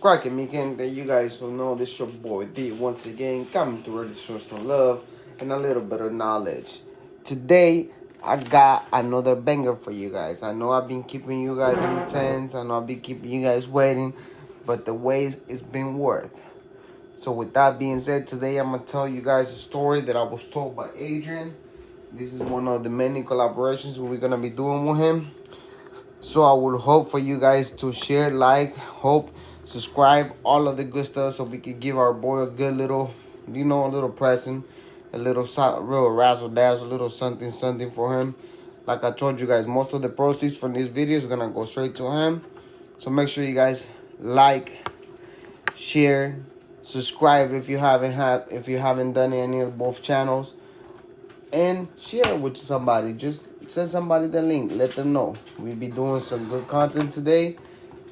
cracking, me gente? You guys will know this your boy D once again coming to really show some love and a little bit of knowledge. Today I got another banger for you guys. I know I've been keeping you guys intense. I know I've been keeping you guys waiting, but the wait is been worth. So with that being said, today I'm gonna tell you guys a story that I was told by Adrian. This is one of the many collaborations we're gonna be doing with him. So I would hope for you guys to share, like, hope, subscribe, all of the good stuff, so we can give our boy a good little, a little present, a little real razzle dazzle, a little something for him. Like I told you guys, most of the proceeds from this video is gonna go straight to him. So make sure you guys like, share, subscribe if you haven't done any of both channels, and share it with somebody. Just send somebody the link, let them know we'll be doing some good content today,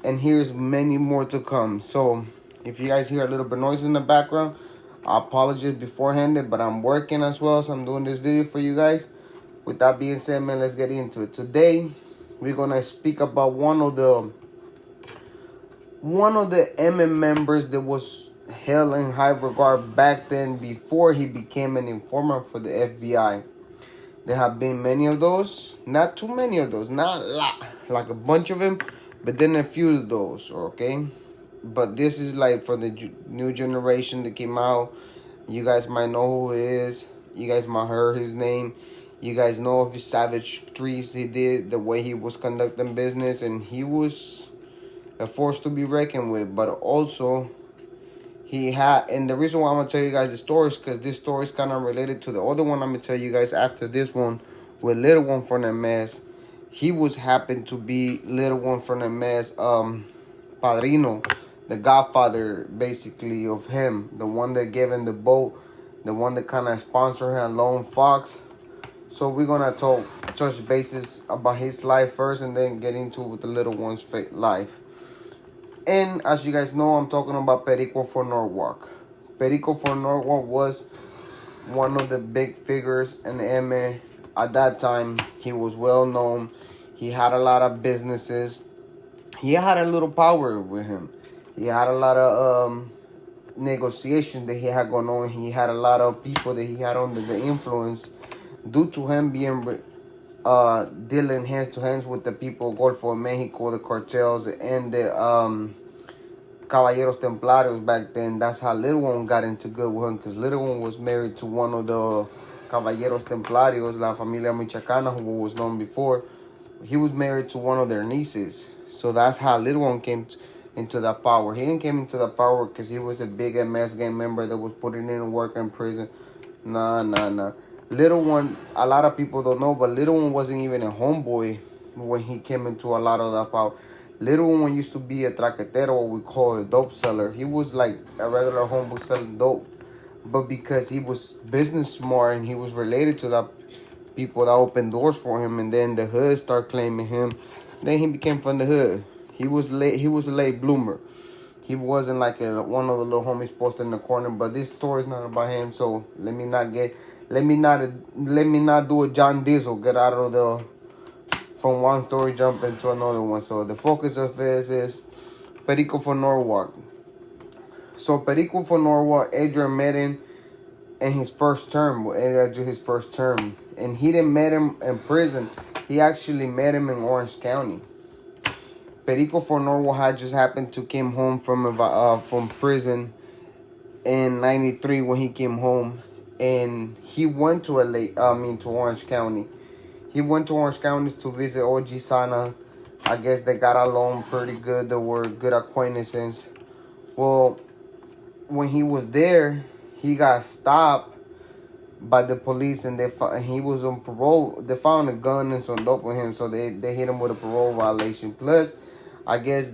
and here's many more to come. So if you guys hear a little bit noise in the background, I apologize beforehand, but I'm working as well, so I'm doing this video for you guys. With that being said, man, let's get into it. Today we're gonna speak about one of the MM members that was held in high regard back then, before he became an informant for the FBI. There have been many of those, not too many of those, not a lot, like a bunch of them, but then a few of those, okay? But this is like for the new generation that came out. You guys might know who he is. You guys might heard his name. You guys know of his savage trees he did, the way he was conducting business, and he was a force to be reckoned with. But also, he had, and the reason why I'm gonna tell you guys the story is because this story is kind of related to the other one I'm gonna tell you guys after this one, with Little One from the Mess. He was happened to be Little One from the Mess, padrino, the godfather basically of him, the one that gave him the boat, the one that kind of sponsored him, Lone Fox. So we're gonna touch bases about his life first, and then get into the Little One's life. And as you guys know, I'm talking about Perico for Norwalk. Perico for Norwalk was one of the big figures in the MA. At that time, he was well known. He had a lot of businesses. He had a little power with him. He had a lot of negotiations that he had going on. He had a lot of people that he had under the influence, due to him being dealing hands to hands with the people of Gulf of Mexico, the cartels, and the Caballeros Templarios back then. That's how Little One got into good with him, because Little One was married to one of the Caballeros Templarios, La Familia Michoacana, who was known before. He was married to one of their nieces. So that's how Little One came into that power. He didn't come into that power because he was a big MS gang member that was putting in work in prison. Nah. Little One, a lot of people don't know, but Little One wasn't even a homeboy when he came into a lot of that power. Little One used to be a traquetero, what we call a dope seller. He was like a regular homeboy selling dope, but because he was business smart and he was related to that people that opened doors for him, and then the hood started claiming him, then he became from the hood. He was a late bloomer. He wasn't like one of the little homies posted in the corner. But this story is not about him, so let me not do a John Diesel, get out of the from one story jump into another one. So the focus of this is Perico for Norwalk. So Perico for Norwalk, Adrian met him in his first term, and he didn't met him in prison. He actually met him in Orange County. Perico for Norwalk had just happened to came home from prison in '93 when he came home, and he went to Orange County. He went to Orange County to visit OG Sana. I guess they got along pretty good. They were good acquaintances. Well, when he was there, he got stopped by the police, and he was on parole. They found a gun and some dope with him, so they hit him with a parole violation. Plus, I guess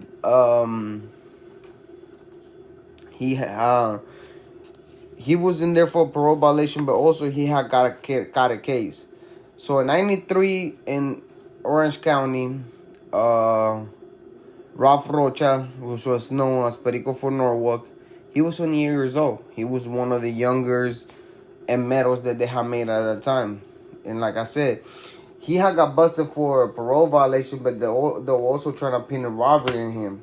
he was in there for a parole violation, but also he had got a case. So in '93 in Orange County, Ralph Rocha, which was known as Perico for Norwalk, he was 20 years old. He was one of the youngest and medals that they had made at that time. And like I said, he had got busted for a parole violation, but they were also trying to pin a robbery on him.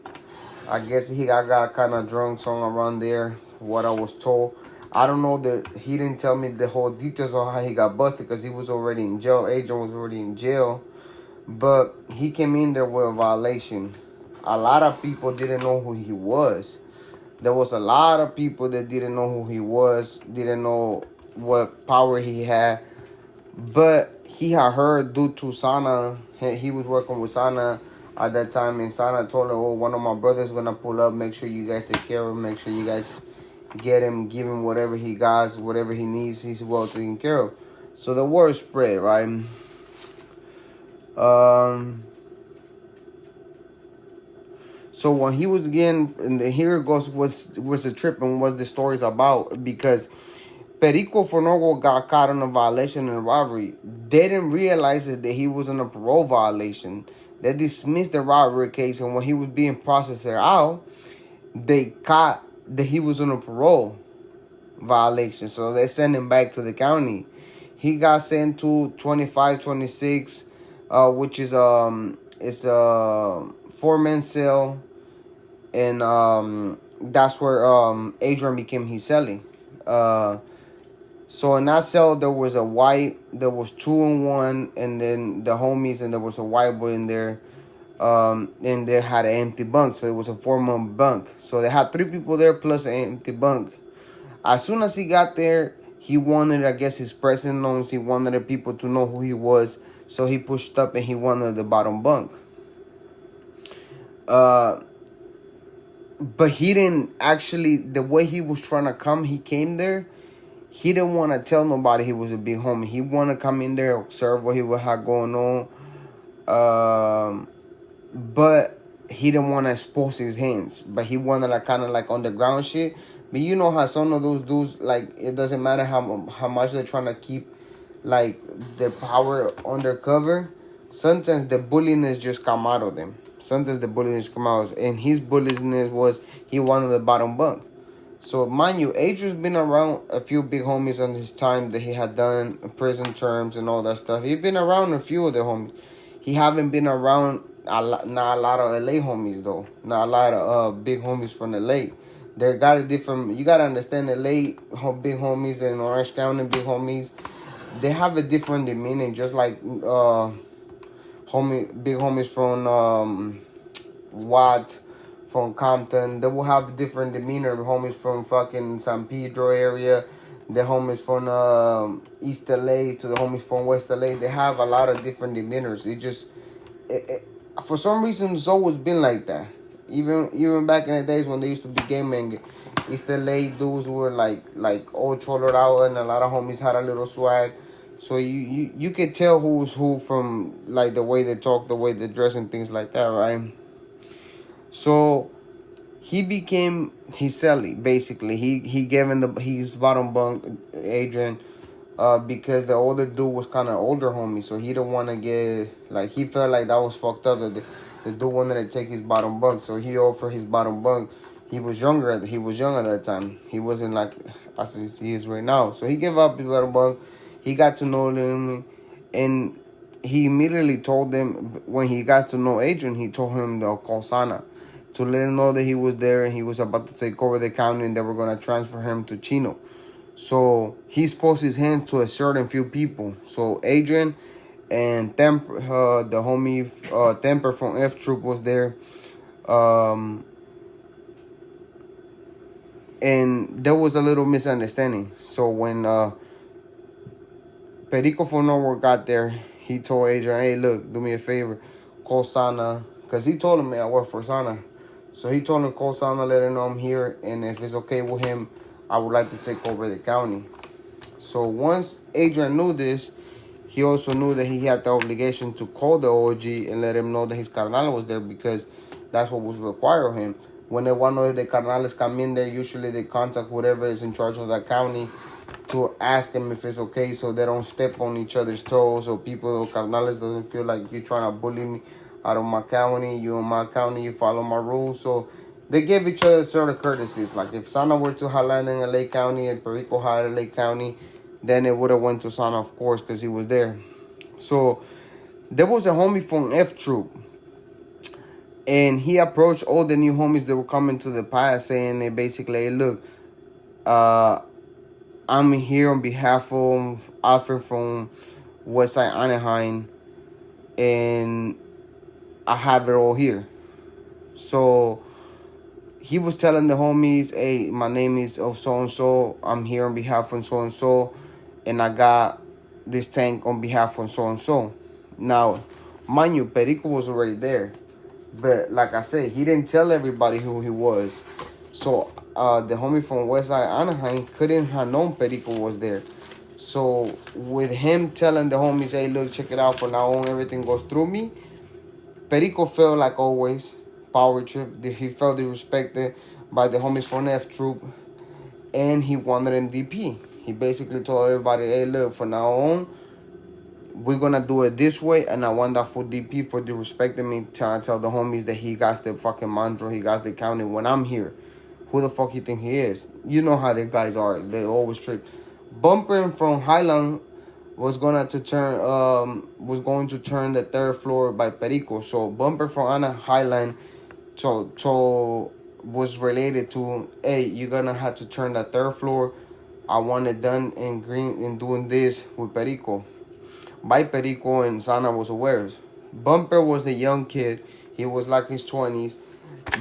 I guess he got kind of drunk somewhere around there, what I was told. I don't know that he didn't tell me the whole details on how he got busted because he was already in jail. Adrian was already in jail. But he came in there with a violation. A lot of people didn't know who he was. There was a lot of people that didn't know who he was, didn't know what power he had. But he had heard due to Sana, he was working with Sana at that time, and Sana told her, "Oh, one of my brothers gonna pull up. Make sure you guys take care of him. Make sure you guys get him, give him whatever he got, whatever he needs. He's well taken care of." So the word spread, right? Um. So when he was getting, and here goes was the trip and what the story's about, because Perico for Norwalk got caught on a violation and robbery. They didn't realize that he was on a parole violation. They dismissed the robbery case, and when he was being processed out, they caught that he was on a parole violation. So they sent him back to the county. He got sent to 2526, which is it's a 4-man cell, and that's where Adrian became his cellie. So in that cell there was a white, there was 2 and 1, and then the homies, and there was a white boy in there, and they had an empty bunk, so it was a 4-man bunk. So they had 3 people there plus an empty bunk. As soon as he got there, he wanted, I guess, his presence known. He wanted the people to know who he was, so he pushed up and he wanted the bottom bunk. But he didn't actually, the way he was trying to come, he came there. He didn't want to tell nobody he was a big homie. He wanted to come in there, observe what he would have going on. But he didn't want to expose his hands. But he wanted to kind of like underground shit. But you know how some of those dudes, like, it doesn't matter how much they're trying to keep, like, their power undercover. Sometimes the bulliness just come out of them. Sometimes the bulliness come out. And his bulliness was he wanted the bottom bunk. So, mind you, Adrian's been around a few big homies on his time that he had done prison terms and all that stuff. He's been around a few of the homies. He haven't been around not a lot of LA homies, though. Not a lot of big homies from LA. They got a different... You got to understand, LA big homies and Orange County big homies, they have a different demeanor, just like big homies from Watt, from Compton. They will have different demeanor. Homies from fucking San Pedro area, the homies from East LA to the homies from West LA. They have a lot of different demeanors. For some reason, it's always been like that. Even back in the days when they used to be gaming, East LA dudes were like all cholored out, and a lot of homies had a little swag. So you could tell who was who from like the way they talk, the way they dress, and things like that, right? So he became his cellie, basically. He gave him his bottom bunk, Adrian, because the older dude was kind of older homie, so he didn't want to get, like, he felt like that was fucked up, that the dude wanted to take his bottom bunk, so he offered his bottom bunk. He was young at that time. He wasn't like as he is right now. So he gave up his bottom bunk. He got to know him, and he immediately told them, when he got to know Adrian, he told him to call Sana to let him know that he was there and he was about to take over the county, and they were going to transfer him to Chino. So he exposed his hand to a certain few people. So Adrian and Temper, the homie Temper from F Troop was there. And there was a little misunderstanding. So when Perico from Norwalk got there, he told Adrian, "Hey, look, do me a favor, call Sana," because he told him, "I work for Sana." So he told him, call Sana, let him know I'm here, and if it's okay with him, I would like to take over the county. So once Adrian knew this, he also knew that he had the obligation to call the OG and let him know that his carnal was there, because that's what was required of him. When they want to know if the carnales come in there, usually they contact whoever is in charge of that county to ask them if it's okay, so they don't step on each other's toes, or people, or carnales, doesn't feel like if you're trying to bully me out of my county, you in my county, you follow my rules. So they give each other sort of courtesies. Like if Sana were to highlight in LA County and Perico highlight LA County, then it would have went to Sana, of course, because he was there. So there was a homie from F Troop. And he approached all the new homies that were coming to the pass, saying they basically, hey, look, uh, I'm here on behalf of Alfred from Westside Anaheim, and I have it all here. So he was telling the homies, hey, my name is of so and so. I'm here on behalf of so and so, and I got this tank on behalf of so and so. Now, mind you, Perico was already there, but like I said, he didn't tell everybody who he was. So the homie from Westside Anaheim couldn't have known Perico was there. So with him telling the homies, hey, look, check it out, from now on, everything goes through me, Perico felt like always power trip. He felt disrespected by the homies from F Troop, and he wanted him DP. He basically told everybody, hey, look, from now on, we're gonna do it this way, and I want that for DP for disrespecting me. Tell the homies that he got the fucking mandro, he got the county when I'm here. Who the fuck you think he is? You know how the guys are. They always trip. Bumper from Highland was going to turn the third floor by Perico. So Bumper from Anna Highland so was related to, hey, you're gonna have to turn the third floor. I want it done in green and doing this with Perico. By Perico, and Sana was aware. Bumper was the young kid. He was like his 20s.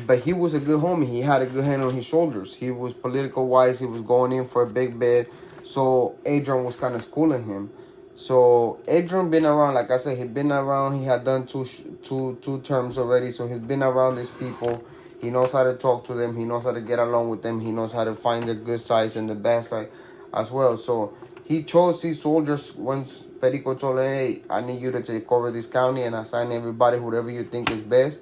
But he was a good homie. He had a good hand on his shoulders. He was political wise. He was going in for a big bid. So Adrian was kind of schooling him. So Adrian been around, like I said, he'd been around. He had done two terms already. So he's been around these people. He knows how to talk to them. He knows how to get along with them. He knows how to find the good sides and the bad side as well. So he chose these soldiers once Perico told him, hey, I need you to take over this county and assign everybody whatever you think is best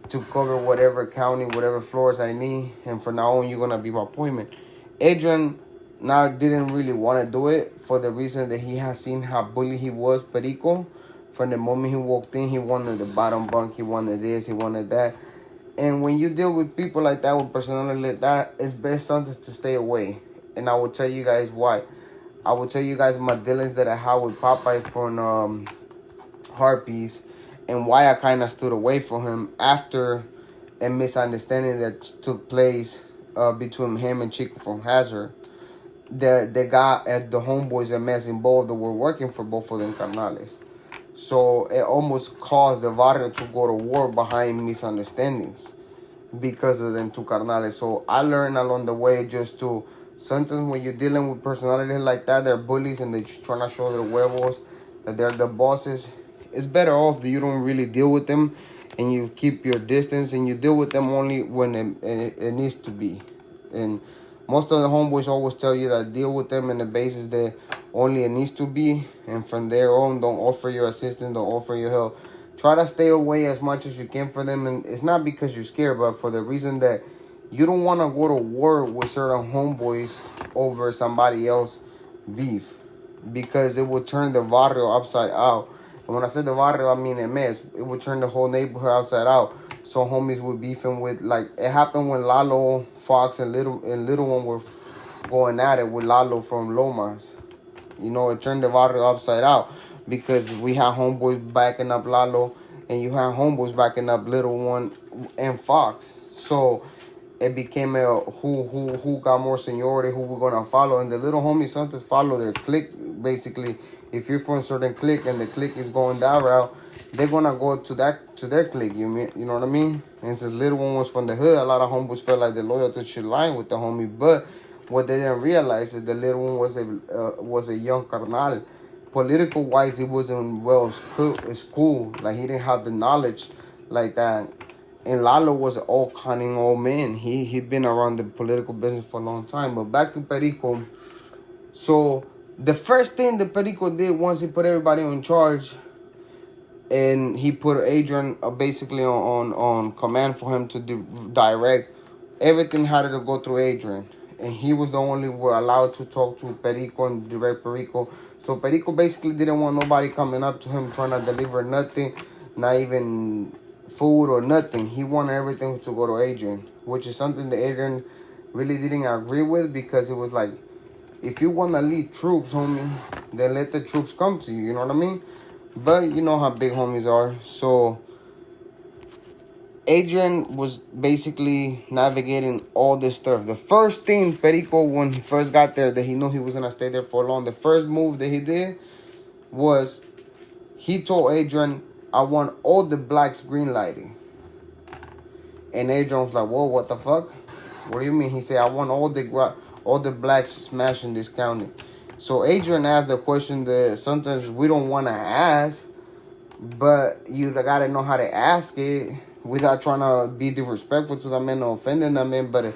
to cover whatever county, whatever floors I need. And from now on, you're going to be my appointment. Adrian now didn't really want to do it for the reason that he has seen how bully he was, Perico. From the moment he walked in, he wanted the bottom bunk, he wanted this, he wanted that. And when you deal with people like that, with personality like that, it's best sometimes to stay away. And I will tell you guys why. I will tell you guys my dealings that I had with Popeye from Harpies, and why I kind of stood away from him after a misunderstanding that took place between him and Chico from Hazard. The guy at the homeboys at Mess involved that were working for both of them carnales. So it almost caused the barrio to go to war behind misunderstandings because of them two carnales. So I learned along the way just to, sometimes when you're dealing with personalities like that, they're bullies and they're trying to show their huevos, that they're the bosses. It's better off that you don't really deal with them and you keep your distance and you deal with them only when it needs to be. And most of the homeboys always tell you that deal with them on the basis that only it needs to be, and from there on, don't offer your assistance, don't offer your help. Try to stay away as much as you can for them, and it's not because you're scared, but for the reason that you don't want to go to war with certain homeboys over somebody else's beef, because it will turn the barrio upside out. And when I say the barrio, I mean a mess. It would turn the whole neighborhood upside out. So homies were beefing with, like, it happened when Lalo, Fox, and Little One were going at it with Lalo from Lomas. You know, it turned the barrio upside out because we had homeboys backing up Lalo, and you had homeboys backing up Little One and Fox. So it became a who got more seniority, who we're gonna follow, and the little homies sometimes follow their clique. Basically, if you're from a certain clique and the clique is going that route, they're gonna go to their clique. You know what I mean? And since Little One was from the hood, a lot of homeboys felt like the loyalty should line with the homie. But what they didn't realize is the Little One was a young carnal. Political wise, he wasn't well school. Like, he didn't have the knowledge like that. And Lalo was an old cunning old man. He'd been around the political business for a long time. But back to Perico. So the first thing that Perico did once he put everybody in charge, and he put Adrian basically on command for him to direct, everything had to go through Adrian. And he was the only one allowed to talk to Perico and direct Perico. So Perico basically didn't want nobody coming up to him trying to deliver nothing, not even food or nothing. He wanted everything to go to Adrian, which is something that Adrian really didn't agree with, because it was like, if you want to lead troops, homie, then let the troops come to you. You know what I mean? But you know how big homies are. So Adrian was basically navigating all this stuff. The first thing Perico, when he first got there, that he knew he was gonna stay there for long. The first move that he did was he told Adrian, "I want all the blacks green lighting." And Adrian was like, "Whoa, what the fuck? What do you mean?" He said, "I want all the blacks smashing this county." So Adrian asked the question that sometimes we don't want to ask, but you gotta know how to ask it without trying to be disrespectful to the man or offending the man. But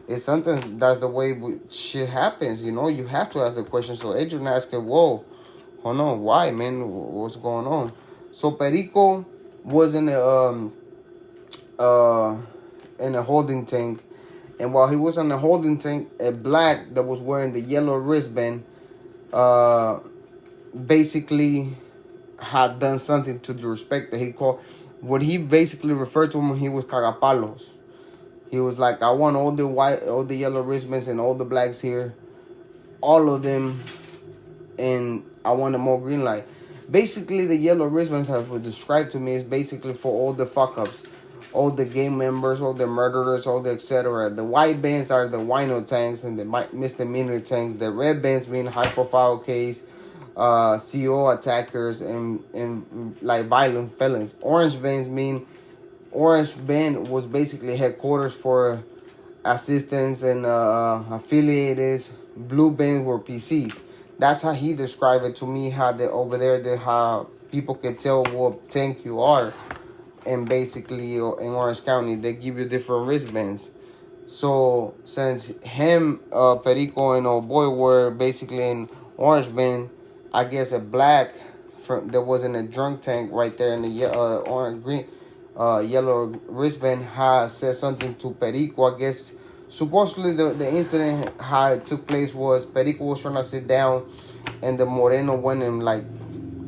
it's sometimes that's the way shit happens. You know, you have to ask the question. So Adrian asked him, "Whoa, hold on, why, man? What's going on?" So Perico was uh in a holding tank, and while he was in the holding tank, a black that was wearing the yellow wristband, basically had done something to the respect that he called. What he basically referred to him when he was cagapalos. He was like, "I want all the yellow wristbands and all the blacks here, all of them, and I want them all green light." Basically, the yellow wristbands, as was described to me, is basically for all the fuck ups, all the gang members, all the murderers, all the etc. The white bands are the wino tanks and the misdemeanor tanks. The red bands mean high profile case, CO attackers and like violent felons. Orange bands mean Orange band was basically headquarters for assistants and affiliates. Blue bands were PCs. That's how he described it to me. How they over there, how people can tell what tank you are, and basically in Orange County they give you different wristbands. So since him, Perico, and old boy were basically in Orange band, I guess a black that was in a drunk tank right there in the orange green yellow wristband had said something to Perico. I guess supposedly the incident how it took place was Perico was trying to sit down, and the Moreno went and like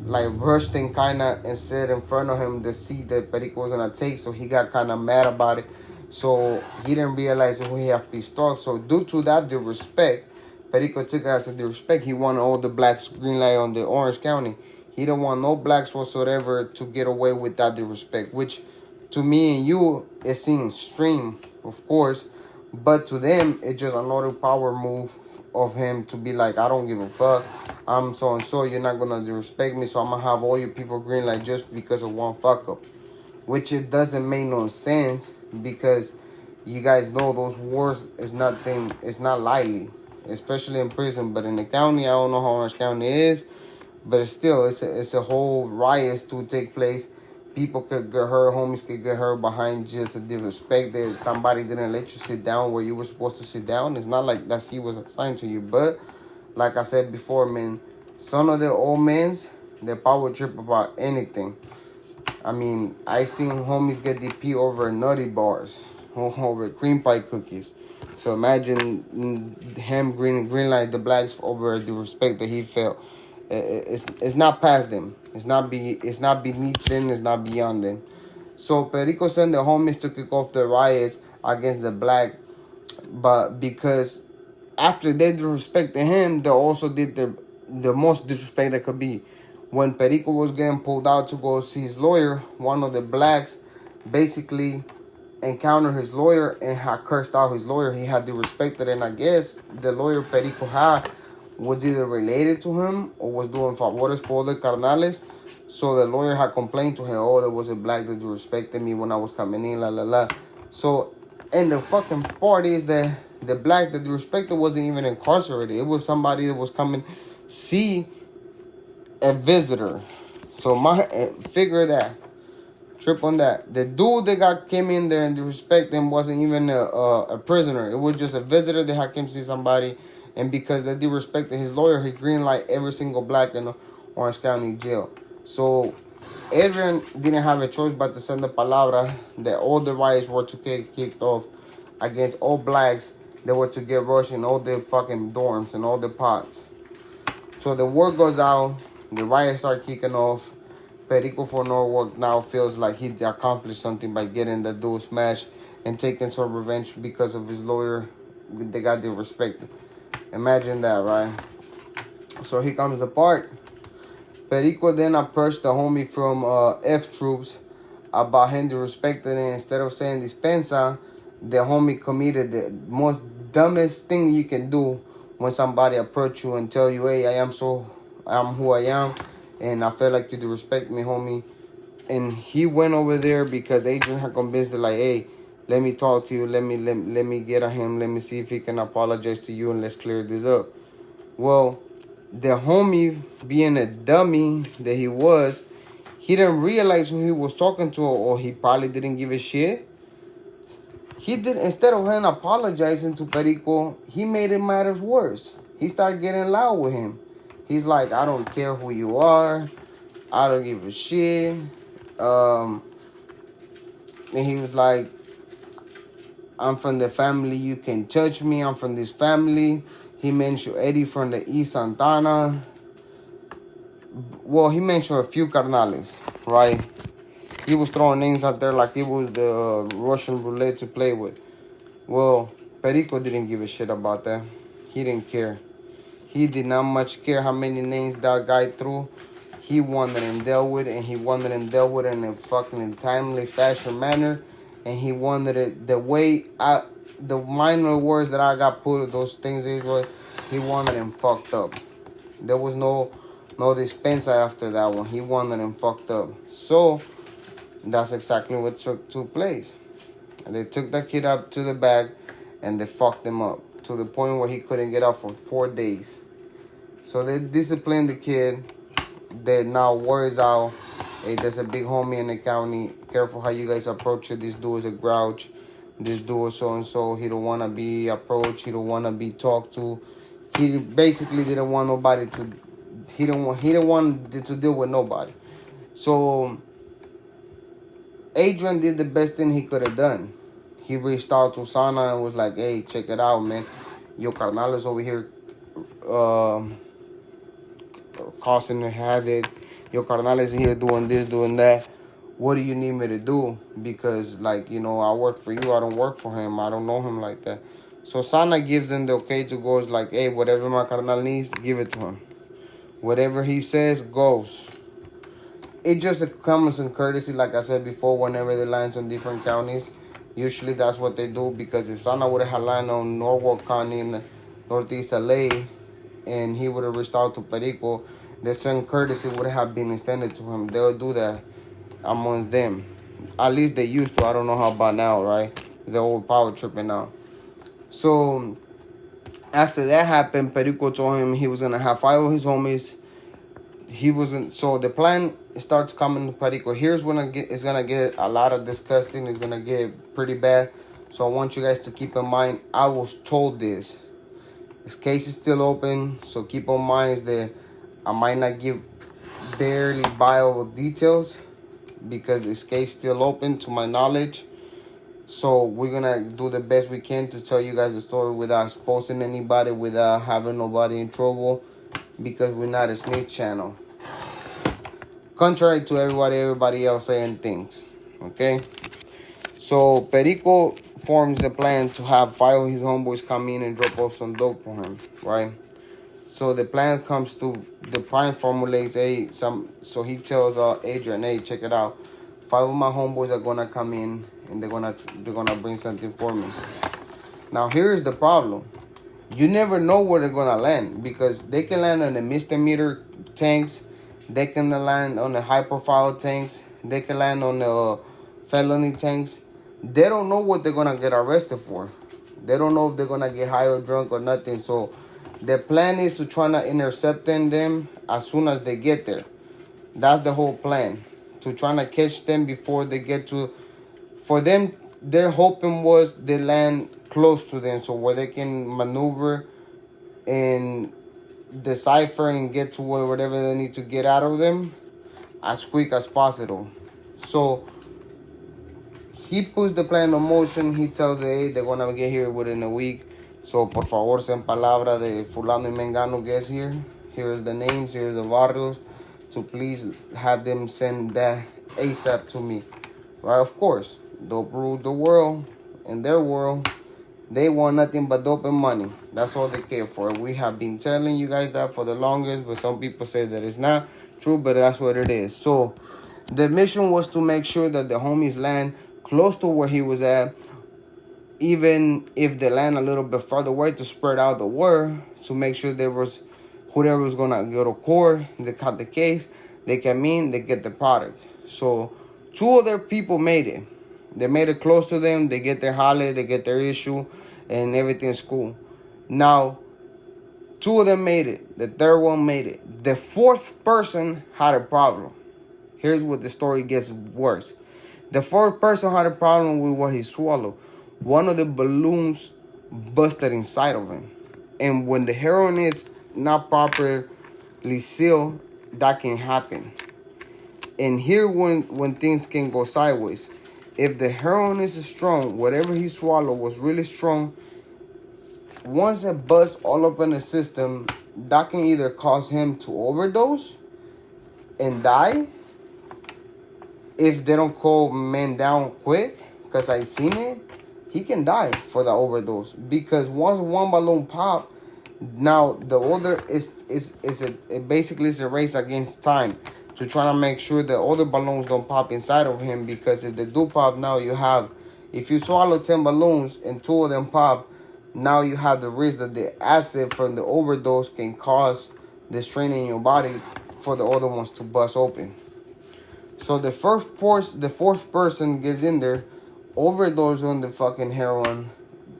rushed him kinda and sat in front of him the seat that Perico was gonna take. So he got kinda mad about it. So he didn't realize who he had pissed off. So due to that disrespect, Perico took it as a disrespect. He wanted all the blacks green light on the Orange County. He don't want no blacks whatsoever to get away with that disrespect, which to me and you, it seems extreme, of course, but to them, it's just another power move of him to be like, "I don't give a fuck. I'm so and so. You're not gonna disrespect me, so I'm gonna have all your people green light just because of one fuck up," which it doesn't make no sense because you guys know those wars is nothing. It's not lightly, especially in prison. But in the county, I don't know how Orange County is, but it's a whole riot to take place. People could get hurt, homies could get hurt behind just a disrespect that somebody didn't let you sit down where you were supposed to sit down. It's not like that seat was assigned to you. But like I said before, man, some of the old men's, they power trip about anything. I mean, I seen homies get DP over nutty bars, over cream pie cookies. So imagine him green light the blacks over the respect that he felt. It's not past them. It's not beneath them. It's not beyond them. So Perico sent the homies to kick off the riots against the black, but because after they disrespected him, they also did the most disrespect that could be. When Perico was getting pulled out to go see his lawyer, one of the blacks basically encountered his lawyer and had cursed out his lawyer. He had disrespected, and I guess the lawyer Perico had was either related to him or was doing favores for the carnales. So the lawyer had complained to him, "Oh, there was a black that disrespected me when I was coming in, la la la." So, and the fucking part is that the black that disrespected wasn't even incarcerated. It was somebody that was coming see a visitor. So figure that. Trip on that. The dude that came in there and disrespected him wasn't even a prisoner. It was just a visitor that had came to see somebody. And because they disrespected his lawyer, he greenlight every single black in the Orange County jail. So Adrian didn't have a choice but to send the palabra that all the riots were to get kicked off against all blacks that were to get rushed in all the fucking dorms and all the pots. So the word goes out, the riots start kicking off. Perico for Norwalk now feels like he accomplished something by getting the dude smashed and taking some revenge because of his lawyer. They got disrespected. Imagine that, right? So here comes the part. Perico then approached the homie from F Troops, about him disrespecting it. Instead of saying dispensa, the homie committed the most dumbest thing you can do when somebody approach you and tell you, hey, I'm who I am, and I feel like you disrespect me, homie. And he went over there because Adrian had convinced him, like, hey, let me talk to you, let me get at him, let me see if he can apologize to you, and let's clear this up. Well, the homie, being a dummy that he was, he didn't realize who he was talking to, or he probably didn't give a shit. He did, instead of him apologizing to Perico, he made it matters worse. He started getting loud with him. He's like, I don't care who you are. I don't give a shit. And he was like, I'm from the family, you can touch me. I'm from this family. He mentioned Eddie from the East Santana. Well, he mentioned a few carnales, right? He was throwing names out there like it was the Russian roulette to play with. Well, Perico didn't give a shit about that. He didn't care. He did not much care how many names that guy threw. He wanted and dealt with it, and he wanted and dealt with it in a fucking timely fashion manner. And he wanted it the way the minor words that I got put with those things is was he wanted him fucked up. There was no dispensa after that one. He wanted him fucked up. So that's exactly what took place. And they took that kid up to the back and they fucked him up to the point where he couldn't get up for 4 days. So they disciplined the kid. That now words out. Hey, there's a big homie in the county. Careful how you guys approach it. This dude is a grouch. This dude is so and so. He don't want to be approached. He don't want to be talked to. He basically didn't want nobody to. He didn't want to deal with nobody. So Adrian did the best thing he could have done. He reached out to Sana and was like, hey, check it out, man. Yo, carnal is over here causing havoc. Yo, carnal is here doing this, doing that. What do you need me to do? Because, like, you know, I work for you. I don't work for him. I don't know him like that. So Sana gives them the okay to go. It's like, hey, whatever my carnal needs, give it to him. Whatever he says, goes. It's just a common sense courtesy, like I said before, whenever they land on different counties. Usually that's what they do, because if Sana would have landed on Norwalk County in the Northeast LA and he would have reached out to Perico, the same courtesy would have been extended to him. They'll do that amongst them. At least they used to. I don't know how about now, right? They're all power tripping now. So after that happened, Perico told him he was going to have 5 of his homies. He wasn't. So the plan starts coming to Perico. Here's when it's gonna get a lot of disgusting. It's gonna get pretty bad. So I want you guys to keep in mind. I was told this. This case is still open. So keep in mind that I might not give barely viable details because this case is still open to my knowledge. So we're gonna do the best we can to tell you guys the story without exposing anybody, without having nobody in trouble, because we're not a snitch channel. Contrary to everybody else saying things. Okay? So Perico forms the plan to have 5 of his homeboys come in and drop off some dope for him. Right? So the plan comes to, the plan formulates so he tells Adrian, hey, check it out. 5 of my homeboys are gonna come in and they're gonna bring something for me. Now here's the problem. You never know where they're gonna land, because they can land on the misdemeanor tanks, they can land on the high profile tanks, they can land on the felony tanks. They don't know what they're gonna get arrested for. They don't know if they're gonna get high or drunk or nothing. So the plan is to try to intercept them as soon as they get there. That's the whole plan, to try to catch them before they get to. For them, their hoping was they land close to them, so where they can maneuver and decipher and get to whatever they need to get out of them as quick as possible. So he puts the plan in motion. He tells them, hey, they're gonna get here within a week. So por favor, sen palabra de fulano y mengano gets here. Here's the names, here's the barrios. So please have them send that ASAP to me. Right, of course. Dope rules the world. In their world, they want nothing but dope and money. That's all they care for. We have been telling you guys that for the longest, but some people say that it's not true, but that's what it is. So The mission was to make sure that the homies land close to where he was at, even if they land a little bit farther away, to spread out the word, to make sure there was whoever was gonna go to court, they caught the case, they come in, they get the product. So 2 other people made it. They made it close to them, they get their holiday, they get their issue, and everything's cool. Now, 2 of them made it. The 3rd one made it. The 4th person had a problem. Here's what the story gets worse. The 4th person had a problem with what he swallowed. One of the balloons busted inside of him. And when the heroin is not properly sealed, that can happen. And here when things can go sideways. If the heroin is strong, whatever he swallowed was really strong, once it busts all up in the system, that can either cause him to overdose and die if they don't call men down quick, because I seen it. He can die for the overdose, because once one balloon pop, now the other it basically is a race against time to try to make sure that other balloons don't pop inside of him, because if they do pop, now you have, if you swallow 10 balloons and 2 of them pop, now you have the risk that the acid from the overdose can cause the strain in your body for the other ones to bust open. So the 4th person gets in there, overdosed on the fucking heroin,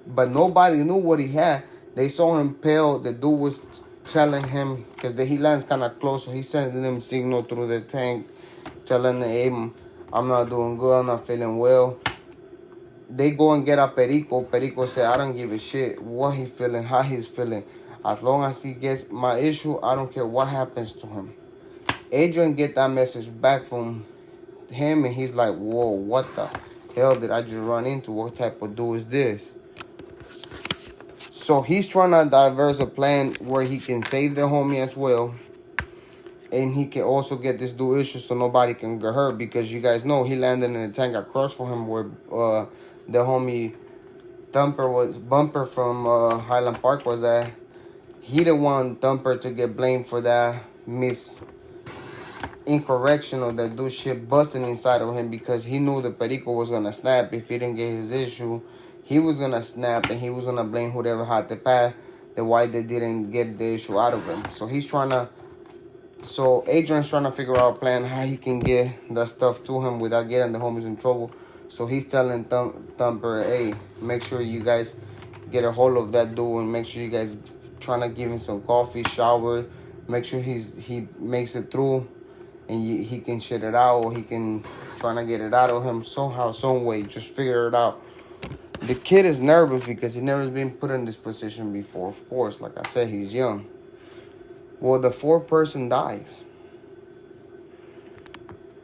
but nobody knew what he had. They saw him pale. The dude was telling him, because he lands kind of close, so he's sending them signal through the tank, telling them, hey, I'm not doing good, I'm not feeling well. They go and get a Perico. Perico said, I don't give a shit what he's feeling, how he's feeling. As long as he gets my issue, I don't care what happens to him. Adrian get that message back from him, and he's like, whoa, what the hell did I just run into? What type of dude is this? So he's trying to diverse a plan where he can save the homie as well, and he can also get this dude issue so nobody can get hurt, because you guys know he landed in a tank across from him where the homie Bumper from Highland Park was at. He didn't want Thumper to get blamed for that incorrection or that dude shit busting inside of him, because he knew the Perico was gonna snap if he didn't get his issue. He was gonna snap, and he was gonna blame whoever had the path, the why they didn't get the issue out of him. So Adrian's trying to figure out a plan how he can get that stuff to him without getting the homies in trouble. So he's telling Thumper, hey, make sure you guys get a hold of that dude, and make sure you guys trying to give him some coffee, shower, make sure he makes it through, and he can shit it out, or he can try to get it out of him somehow, some way. Just figure it out. The kid is nervous because he never been put in this position before. Of course, like I said, he's young. Well, the 4th person dies.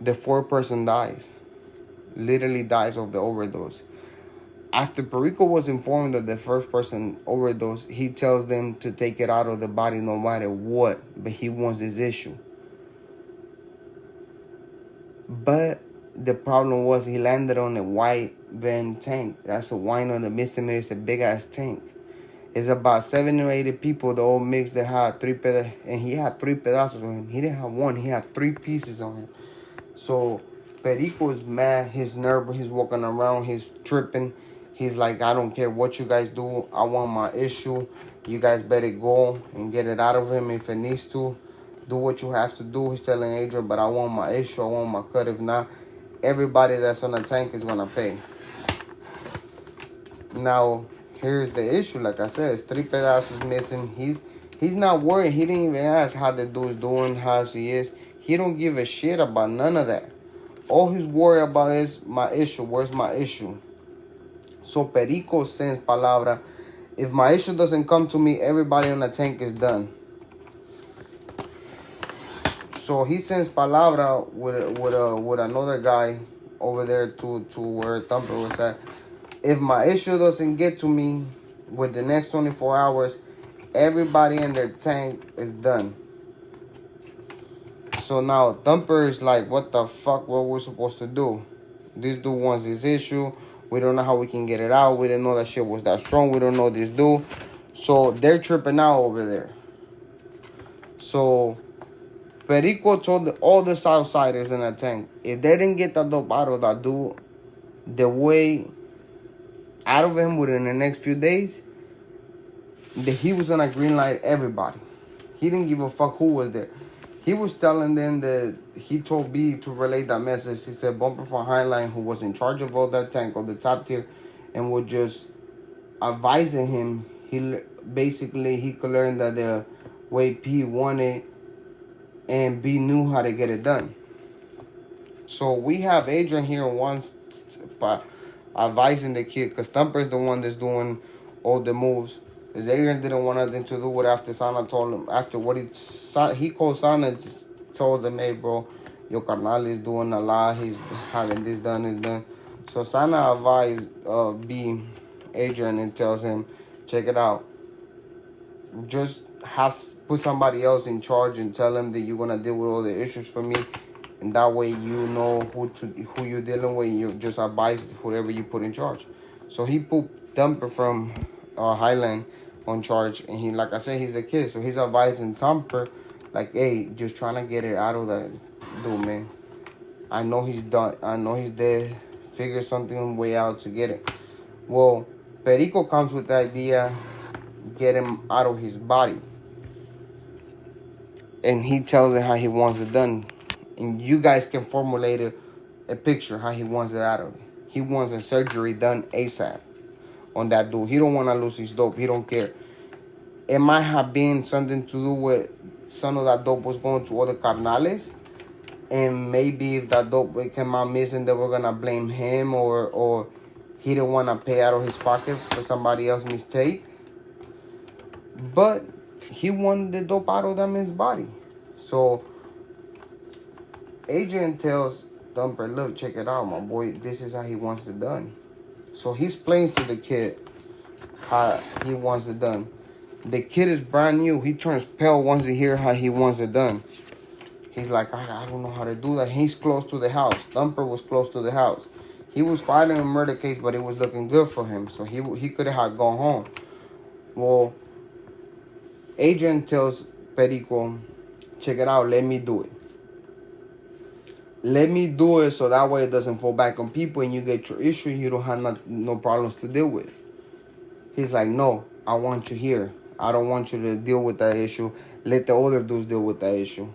The 4th person dies. Literally dies of the overdose. After Perico was informed that the 1st person overdosed, he tells them to take it out of the body no matter what, but he wants his issue. But the problem was he landed on a white van tank. That's a wine on the misdemeanor. It's a big ass tank. It's about 70 or 80 people, the old mix that had 3 pedazos, and he had 3 pedazos on him. He didn't have one, he had 3 pieces on him. So Perico is mad, he's nervous, he's walking around, he's tripping. He's like, I don't care what you guys do, I want my issue. You guys better go and get it out of him if it needs to. Do what you have to do. He's telling Adrian, but I want my issue, I want my cut. If not, everybody that's on the tank is gonna pay. Now, here's the issue. Like I said, it's 3 pedazos missing. He's not worried. He didn't even ask how the dude's doing, how he is. He don't give a shit about none of that. All he's worried about is my issue. Where's my issue? So Perico sends palabra. If my issue doesn't come to me, everybody on the tank is done. So he sends palabra with another guy over there to where Thumper was at. If my issue doesn't get to me with the next 24 hours, everybody in their tank is done. So now Thumper is like, what the fuck, what we're supposed to do? This dude wants his issue. We don't know how we can get it out. We didn't know that shit was that strong. We don't know this dude. So they're tripping out over there. So Perico told all the Southsiders in that tank, if they didn't get that dope out of that dude, the way out of him within the next few days, that he was gonna greenlight everybody. He didn't give a fuck who was there. He was telling them that he told B to relay that message. He said Bumper for Highline, who was in charge of all that tank, of the top tier, and was just advising him. He could learn that the way P wanted, and B knew how to get it done. So we have Adrian here once advising the kid, because Thumper's the one that's doing all the moves. Because Adrian didn't want nothing to do with after Sana told him, after what he called Sana and just told him, hey bro, your carnal is doing a lot, he's having this done. So Sana advised B Adrian and tells him, check it out, just put somebody else in charge and tell him that you're gonna deal with all the issues for me, and that way you know who you're dealing with. You just advise whoever you put in charge. So he put Thumper from Highland on charge, and he, like I said, he's a kid, so he's advising Thumper, like, hey, just trying to get it out of that dude, man. I know he's done. I know he's dead. Figure something way out to get it. Well, Perico comes with the idea, get him out of his body, and he tells it how he wants it done, and you guys can formulate a picture how he wants it out of it. He wants a surgery done ASAP on that dude. He don't want to lose his dope. He don't care. It might have been something to do with some of that dope was going to other carnales, and maybe if that dope came out missing, they were gonna blame him, or he didn't want to pay out of his pocket for somebody else's mistake. But he wanted the dope out of that man's body. So Adrian tells Thumper, look, check it out, my boy. This is how he wants it done. So he explains to the kid how he wants it done. The kid is brand new. He turns pale once he hears how he wants it done. He's like, I don't know how to do that. He's close to the house. Thumper was close to the house. He was fighting a murder case, but it was looking good for him. So he could have gone home. Well, Adrian tells Perico, check it out, let me do it. Let me do it so that way it doesn't fall back on people and you get your issue and you don't have no problems to deal with. He's like, no, I want you here. I don't want you to deal with that issue. Let the other dudes deal with that issue.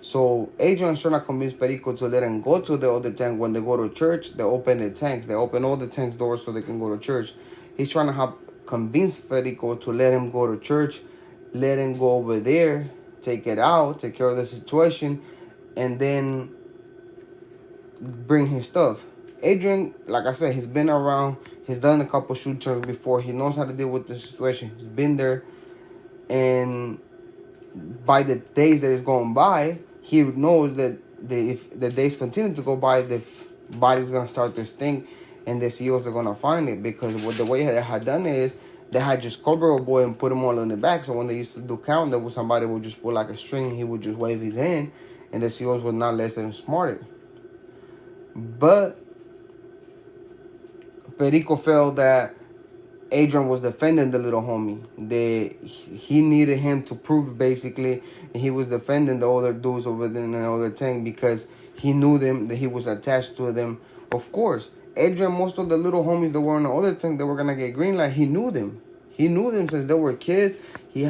So Adrian's trying to convince Perico to let him go to the other tank. When they go to church, they open the tanks. They open all the tanks doors so they can go to church. He's trying to convince Perico to let him go to church, let him go over there, take it out, take care of the situation, and then bring his stuff. Adrian, like I said, he's been around. He's done a couple shoot turns before. He knows how to deal with the situation. He's been there. And by the days that is going by, he knows that if the days continue to go by, the body's going to start to stink and the CEOs are going to find it. Because what the way they had done it is they had just cover a boy and put him all in the back. So when they used to do count, there was somebody would just pull like a string. He would just wave his hand and the CEOs would not let them smart it. But Perico felt that Adrian was defending the little homie. He needed him to prove, basically, and he was defending the other dudes over there in the other tank because he knew them, that he was attached to them. Of course, Adrian, most of the little homies that were in the other tank that were going to get Greenlight, he knew them. He knew them since they were kids. He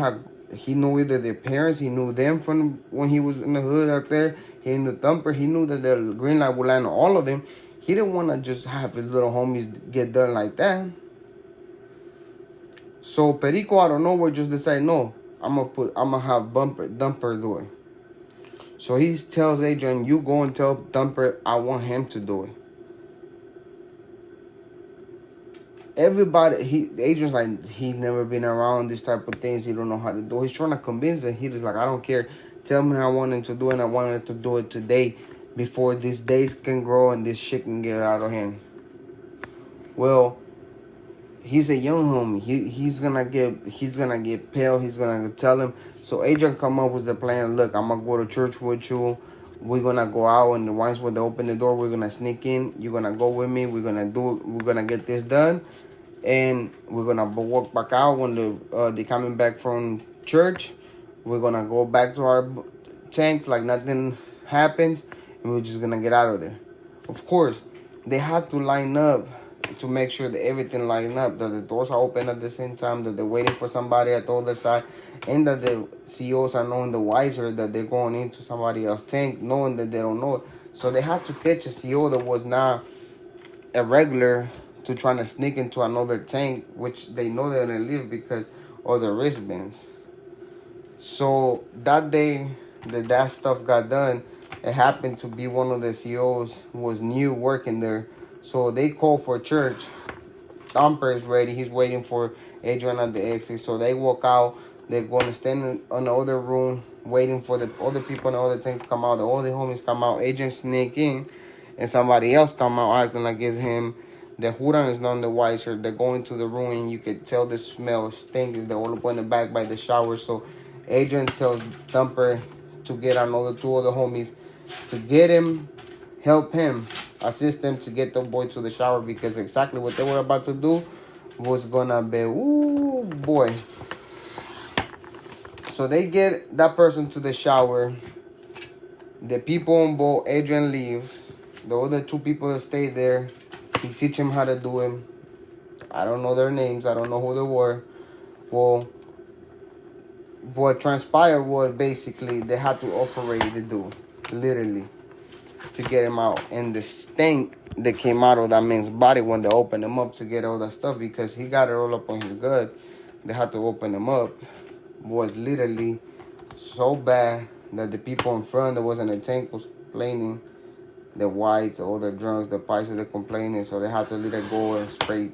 knew either their parents. He knew them from when he was in the hood out there. He knew Thumper. He knew that the Greenlight would land on all of them. He didn't want to just have his little homies get done like that. So Perico out of nowhere just decided, no, I'm gonna have Thumper do it. So he tells Adrian, you go and tell Thumper I want him to do it. Adrian's like, he's never been around this type of things. He don't know how to do it. He's trying to convince him. He was like, I don't care. Tell me how I want him to do it, and I want him to do it today before these days can grow and this shit can get out of hand. Well, he's a young homie. He's gonna get pale. He's gonna tell him. So Adrian come up with the plan. Look, I'm gonna go to church with you. We're gonna go out, and once when they open the door, we're gonna sneak in. You're gonna go with me. We're gonna get this done, and we're gonna walk back out when they coming back from church. We're gonna go back to our tanks like nothing happens, and we're just gonna get out of there. Of course, they had to line up to make sure that everything lined up, that the doors are open at the same time, that they're waiting for somebody at the other side, and that the COs are knowing the wiser that they're going into somebody else's tank, knowing that they don't know it. So they had to catch a CO that was not a regular to trying to sneak into another tank, which they know they're gonna leave because of the wristbands. So that day that stuff got done, it happened to be one of the COs who was new working there. So they called for church. Thumper is ready. He's waiting for Adrian at the exit. So they walk out. They're going to stand in the other room waiting for the other people in the other tank to come out. The other homies come out. Adrian sneak in. And somebody else come out acting like it's him. The Huron is none the wiser. They go into the room and you could tell the smell stinks. They're all up in the back by the shower. So Adrian tells Thumper to get another two other homies to get him, help him, assist them to get the boy to the shower, because exactly what they were about to do was gonna be, ooh boy. So they get that person to the shower. The people on board, Adrian leaves. The other two people that stay there, he teach him how to do it. I don't know their names. I don't know who they were. Well, what transpired was basically they had to operate the dude, literally, to get him out. And the stink that came out of that man's body when they opened him up to get all that stuff, because he got it all up on his gut, they had to open him up, was literally so bad that the people in front that was in the tank was complaining. The whites, all the drunks, the pies, they're complaining, so they had to let it go and spray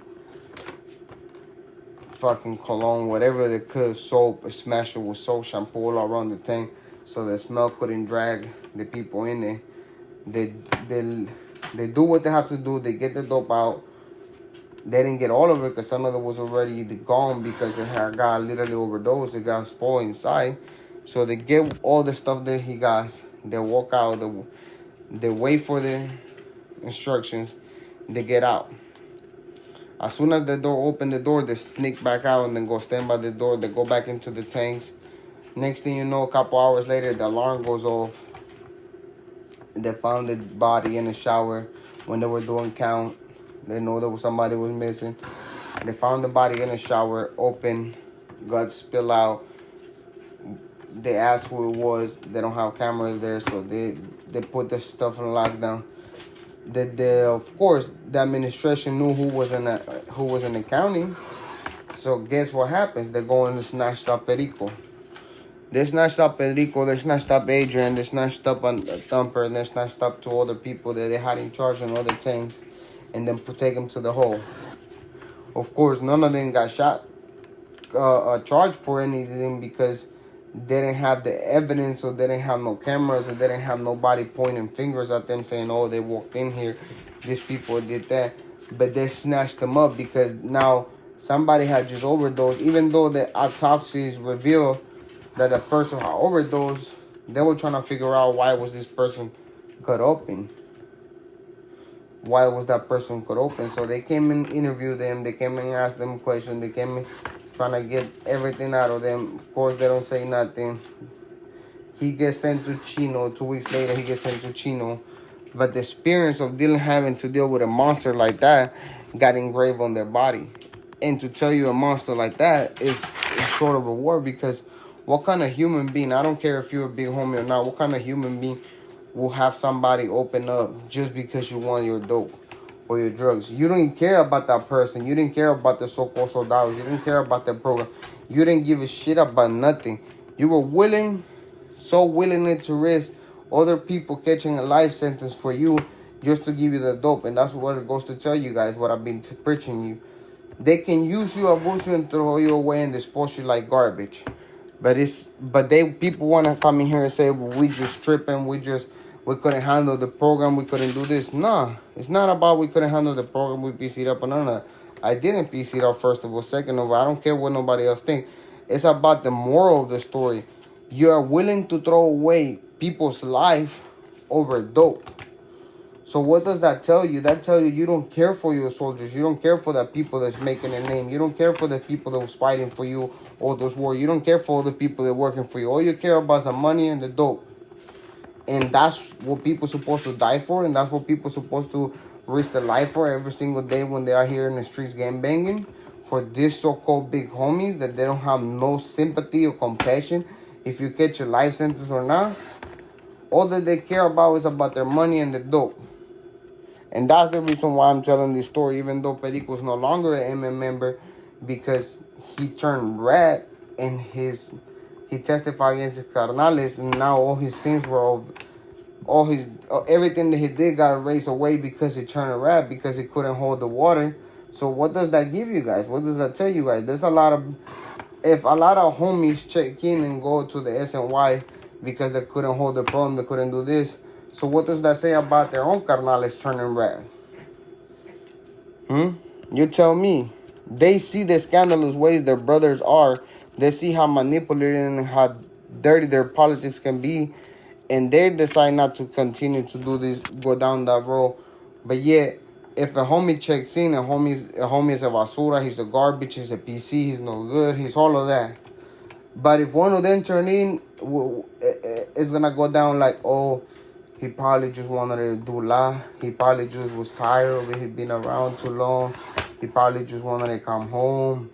fucking cologne, whatever they could, soap, smash it with soap, shampoo all around the tank, so the smell couldn't drag the people in there. They do what they have to do. They get the dope out. They didn't get all of it because some of it was already gone because it had got literally overdosed. It got spoiled inside. So they get all the stuff that he got. They walk out. They wait for the instructions. They get out. As soon as the door open the door, they sneak back out and then go stand by the door. They go back into the tanks. Next thing you know, a couple hours later, the alarm goes off. They found the body in the shower. When they were doing count, they know there was somebody was missing. They found the body in the shower, open, guts spill out. They asked who it was. They don't have cameras there, so they put the stuff in lockdown. Of course, the administration knew who was in the county. So guess what happens? They go and snatched up Perico. They snatched up Perico. They snatched up Adrian. They snatched up Thumper. And they snatched up two other people that they had in charge on other tanks, and then take them to the hole. Of course, none of them got charged for anything because they didn't have the evidence, or they didn't have no cameras, or they didn't have nobody pointing fingers at them saying, oh, they walked in here, these people did that. But they snatched them up because now somebody had just overdosed. Even though the autopsies revealed that the person had overdosed, they were trying to figure out why was this person cut open. Why was that person cut open? So they came and interviewed them. They came and asked them questions. They came in trying to get everything out of them. Of course, they don't say nothing. He gets sent to Chino. 2 weeks later, he gets sent to Chino. But the experience of having to deal with a monster like that got engraved on their body. And to tell you a monster like that is short of reward, because what kind of human being, I don't care if you're a big homie or not, what kind of human being will have somebody open up just because you want your dope or your drugs? You don't care about that person. You didn't care about the so-called soldados. You didn't care about the program. You didn't give a shit about nothing. You were so willingly to risk other people catching a life sentence for you just to give you the dope. And that's what it goes to tell you guys, what I've been preaching you. They can use you, abuse you, and throw you away and dispose you like garbage. But people want to come in here and say, well, we just tripping, we couldn't handle the program, we couldn't do this. Nah, it's not about we couldn't handle the program, we pieced it up, or none of that. I didn't piece it up, first of all. Second of all, I don't care what nobody else thinks. It's about the moral of the story. You are willing to throw away people's life over dope. So what does that tell you? That tells you don't care for your soldiers. You don't care for the people that's making a name. You don't care for the people that was fighting for you all those wars. You don't care for all the people that are working for you. All you care about is the money and the dope. And that's what people supposed to die for, and that's what people supposed to risk their life for every single day when they are here in the streets gang banging for this so-called big homies that they don't have no sympathy or compassion if you get your life sentence or not. All that they care about is about their money and the dope. And that's the reason why I'm telling this story, even though Perico is no longer an MM member, because he turned red and he testified against his carnales, and now all his sins were all his everything that he did got erased away because he turned red, because he couldn't hold the water. So what does that give you guys? What does that tell you guys? There's a lot of, if a lot of homies check in and go to the SNY because they couldn't hold the problem, they couldn't do this. So what does that say about their own carnales turning red? You tell me. They see the scandalous ways their brothers are. They see how manipulated and how dirty their politics can be. And they decide not to continue to do this, go down that road. But yet, if a homie checks in, a homie is a basura, he's a garbage, he's a PC, he's no good, he's all of that. But if one of them turn in, it's going to go down like, oh, he probably just wanted to do la. He probably just was tired of it. He'd been around too long. He probably just wanted to come home.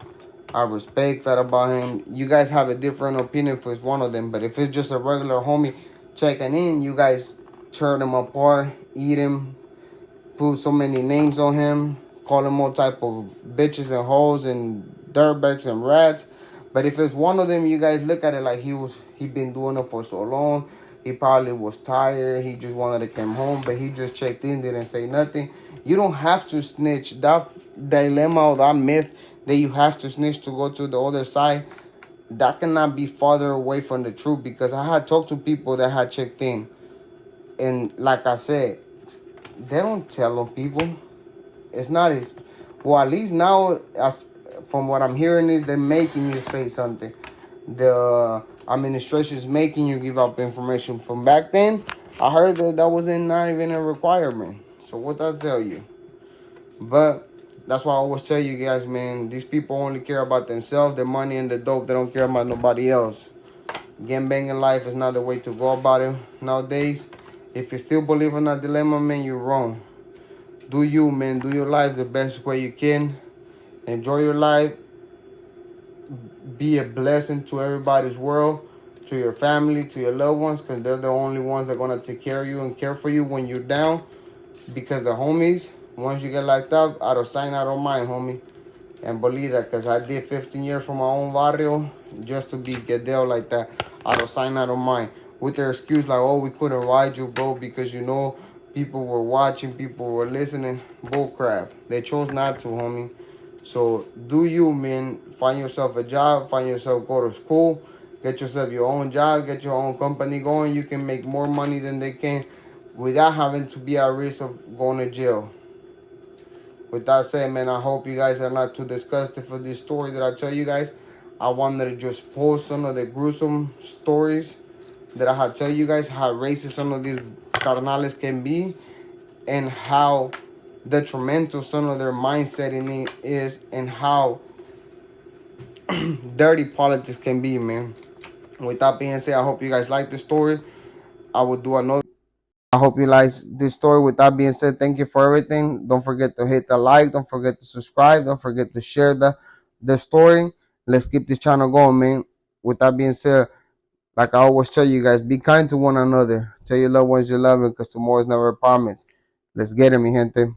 I respect that about him. You guys have a different opinion if it's one of them. But if it's just a regular homie checking in, you guys tear him apart, eat him, put so many names on him, call him all type of bitches and hoes and dirtbags and rats. But if it's one of them, you guys look at it like he been doing it for so long. He probably was tired. He just wanted to come home, but he just checked in, didn't say nothing. You don't have to snitch. That dilemma or that myth that you have to snitch to go to the other side, that cannot be farther away from the truth, because I had talked to people that had checked in. And like I said, they don't tell on people. It's not, well, at least now, as from what I'm hearing, is they're making you say something. The administration is making you give up information. From back then, I heard that wasn't not even a requirement. So what that tell you? But that's why I always tell you guys, man, these people only care about themselves, their money, and the dope. They don't care about nobody else. Gang banging life is not the way to go about it nowadays. If you still believe in that dilemma, man, you're wrong. Do you, man. Do your life the best way you can. Enjoy your life. Be a blessing to everybody's world, to your family, to your loved ones, because they're the only ones that are going to take care of you and care for you when you're down. Because the homies, once you get locked up, out of sight, out of mind, homie. And believe that, because I did 15 years from my own barrio just to get dealt like that, out of sight, out of mind. With their excuse like, oh, we couldn't ride you, bro, because, you know, people were watching, people were listening. Bull crap. They chose not to, homie. So do you, man. Find yourself a job. Find yourself, go to school. Get yourself your own job. Get your own company going. You can make more money than they can without having to be at risk of going to jail. With that said, man, I hope you guys are not too disgusted for this story that I tell you guys. I wanted to just post some of the gruesome stories that I had tell you guys, how racist some of these carnales can be, and how detrimental some of their mindset in it is, and how dirty politics can be, man. With that being said, I hope you guys like the story. I will do another. I hope you like this story. With that being said, thank you for everything. Don't forget to hit the like. Don't forget to subscribe. Don't forget to share the story. Let's keep this channel going, man. With that being said, like I always tell you guys, be kind to one another. Tell your loved ones you love them, because tomorrow is never promised. Let's get it, mi gente.